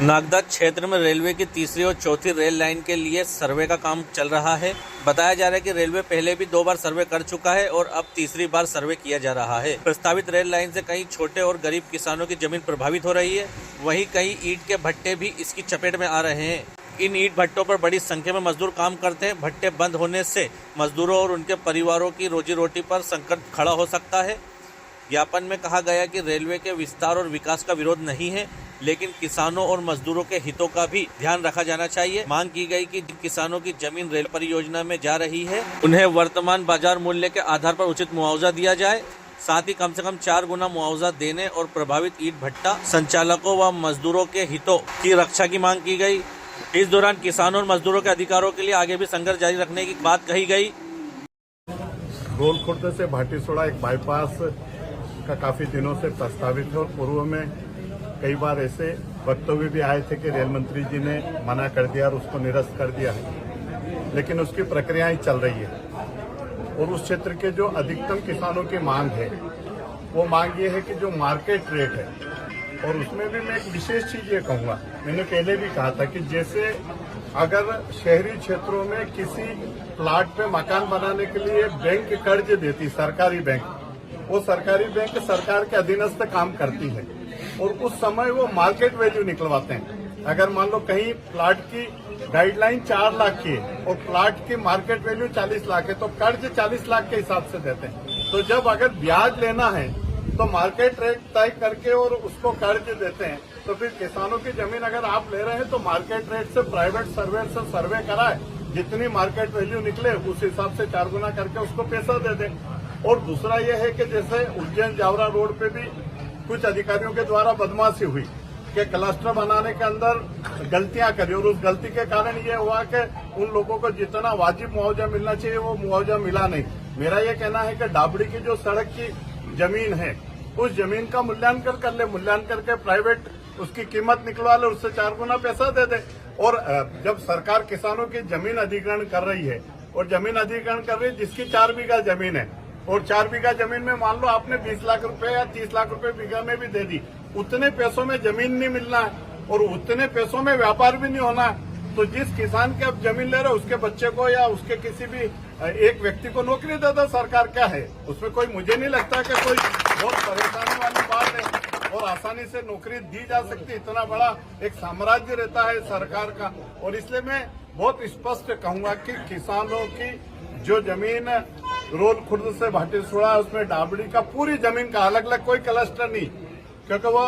नागदा क्षेत्र में रेलवे की तीसरी और चौथी रेल लाइन के लिए सर्वे का काम चल रहा है। बताया जा रहा है कि रेलवे पहले भी 2 बार सर्वे कर चुका है और अब तीसरी बार सर्वे किया जा रहा है। प्रस्तावित रेल लाइन से कई छोटे और गरीब किसानों की जमीन प्रभावित हो रही है। वहीं कई ईंट के भट्टे भी इसकी चपेट में आ रहे हैं। इन ईंट भट्टों पर बड़ी संख्या में मजदूर काम करते हैं। भट्टे बंद होने से मजदूरों और उनके परिवारों की रोजी रोटी पर संकट खड़ा हो सकता है। ज्ञापन में कहा गया कि रेलवे के विस्तार और विकास का विरोध नहीं है, लेकिन किसानों और मजदूरों के हितों का भी ध्यान रखा जाना चाहिए। मांग की गई कि जिन किसानों की जमीन रेल परियोजना में जा रही है, उन्हें वर्तमान बाजार मूल्य के आधार पर उचित मुआवजा दिया जाए। साथ ही कम से कम 4 गुना मुआवजा देने और प्रभावित ईंट भट्टा संचालकों व मजदूरों के हितों की रक्षा की मांग की गई। इस दौरान किसानों और मजदूरों के अधिकारों के लिए आगे भी संघर्ष जारी रखने की बात कही गई। रोलखुर्द से भाटीसोड़ा एक बाईपास का काफी दिनों से प्रस्तावित है और पूर्व में कई बार ऐसे वक्तव्य भी आए थे कि रेल मंत्री जी ने मना कर दिया और उसको निरस्त कर दिया है, लेकिन उसकी प्रक्रियाएं चल रही है। और उस क्षेत्र के जो अधिकतम किसानों की मांग है, वो मांग ये है कि जो मार्केट रेट है, और उसमें भी मैं एक विशेष चीज ये कहूंगा, मैंने पहले भी कहा था कि जैसे अगर शहरी क्षेत्रों में किसी प्लाट पे मकान बनाने के लिए बैंक कर्ज देती, सरकारी बैंक, वो सरकारी बैंक सरकार के अधीनस्थ काम करती है और उस समय वो मार्केट वैल्यू निकलवाते हैं। अगर मान लो कहीं प्लाट की गाइडलाइन 4 लाख की है और प्लाट की मार्केट वैल्यू 40 लाख है, तो कर्ज 40 लाख के हिसाब से देते हैं। तो जब अगर ब्याज लेना है तो मार्केट रेट तय करके और उसको कर्ज देते हैं। तो फिर किसानों की जमीन अगर आप ले रहे हैं तो मार्केट रेट से प्राइवेट सर्वे से सर्वे कराए, जितनी मार्केट वैल्यू निकले उस हिसाब से 4 गुना करके उसको पैसा दे दें। और दूसरा ये है कि जैसे उज्जैन जावरा रोड पे भी कुछ अधिकारियों के द्वारा बदमाशी हुई कि क्लस्टर बनाने के अंदर गलतियां करी और उस गलती के कारण ये हुआ कि उन लोगों को जितना वाजिब मुआवजा मिलना चाहिए वो मुआवजा मिला नहीं। मेरा ये कहना है कि डाबड़ी की जो सड़क की जमीन है, उस जमीन का मूल्यांकन कर ले, मूल्यांकन करके प्राइवेट उसकी कीमत निकलवा ले, उससे 4 गुना पैसा दे दे। और जब सरकार किसानों की जमीन अधिग्रहण कर रही है और जमीन अधिग्रहण कर रही है जिसकी 4 बीघा जमीन है और 4 बीघा जमीन में मान लो आपने 20 लाख रुपए या 30 लाख रुपए बीघा में भी दे दी, उतने पैसों में जमीन नहीं मिलना है और उतने पैसों में व्यापार भी नहीं होना है। तो जिस किसान के आप जमीन ले रहे हो उसके बच्चे को या उसके किसी भी एक व्यक्ति को नौकरी दे दो, सरकार क्या है उसमें कोई, मुझे नहीं लगता कि कोई बहुत परेशानी वाली बात है और आसानी से नौकरी दी जा सकती। इतना बड़ा एक साम्राज्य रहता है सरकार का। और इसलिए मैं बहुत स्पष्ट कहूंगा कि किसानों की जो जमीन रोलखुर्द से भाटीसोड़ा, उसमें डाबड़ी का पूरी जमीन का अलग अलग कोई क्लस्टर नहीं, क्योंकि वो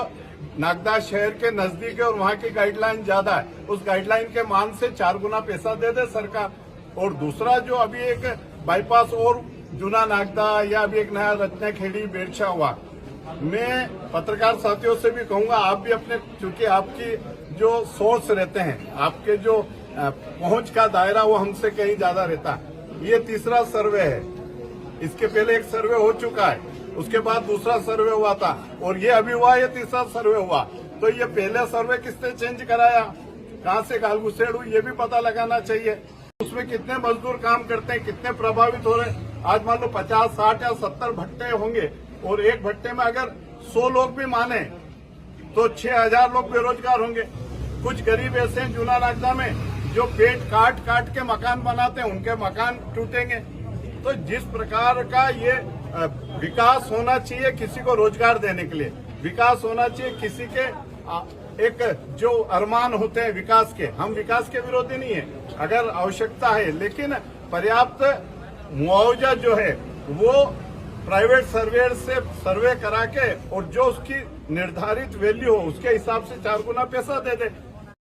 नागदा शहर के नजदीक है और वहाँ की गाइडलाइन ज्यादा है। उस गाइडलाइन के मान से 4 गुना पैसा दे दे सरकार। और दूसरा जो अभी एक बाईपास और जूना नागदा या अभी एक नया रत्नाखेड़ी बेरछा हुआ, मैं पत्रकार साथियों से भी कहूंगा आप भी अपने, क्योंकि आपकी जो सोर्स रहते हैं, आपके जो पहुंच का दायरा वो हमसे कहीं ज्यादा रहता है। ये तीसरा सर्वे है, इसके पहले एक सर्वे हो चुका है, उसके बाद दूसरा सर्वे हुआ था और ये अभी हुआ, ये तीसरा सर्वे हुआ। तो ये पहले सर्वे किसने चेंज कराया, कहाँ से गाल गुसेड़ हुई, ये भी पता लगाना चाहिए। उसमें कितने मजदूर काम करते हैं, कितने प्रभावित हो रहे हैं। आज मान लो 50, 60 या 70 भट्टे होंगे और एक भट्टे में अगर 100 लोग भी माने तो 6000 लोग बेरोजगार होंगे। कुछ गरीब ऐसे हैं जूना नागदा में जो पेट काट काट के मकान बनाते हैं, उनके मकान टूटेंगे। तो जिस प्रकार का ये विकास होना चाहिए, किसी को रोजगार देने के लिए विकास होना चाहिए, किसी के एक जो अरमान होते हैं विकास के, हम विकास के विरोधी नहीं है, अगर आवश्यकता है, लेकिन पर्याप्त मुआवजा जो है वो प्राइवेट सर्वेयर से सर्वे करा के और जो उसकी निर्धारित वैल्यू हो उसके हिसाब से 4 गुना पैसा दे दे।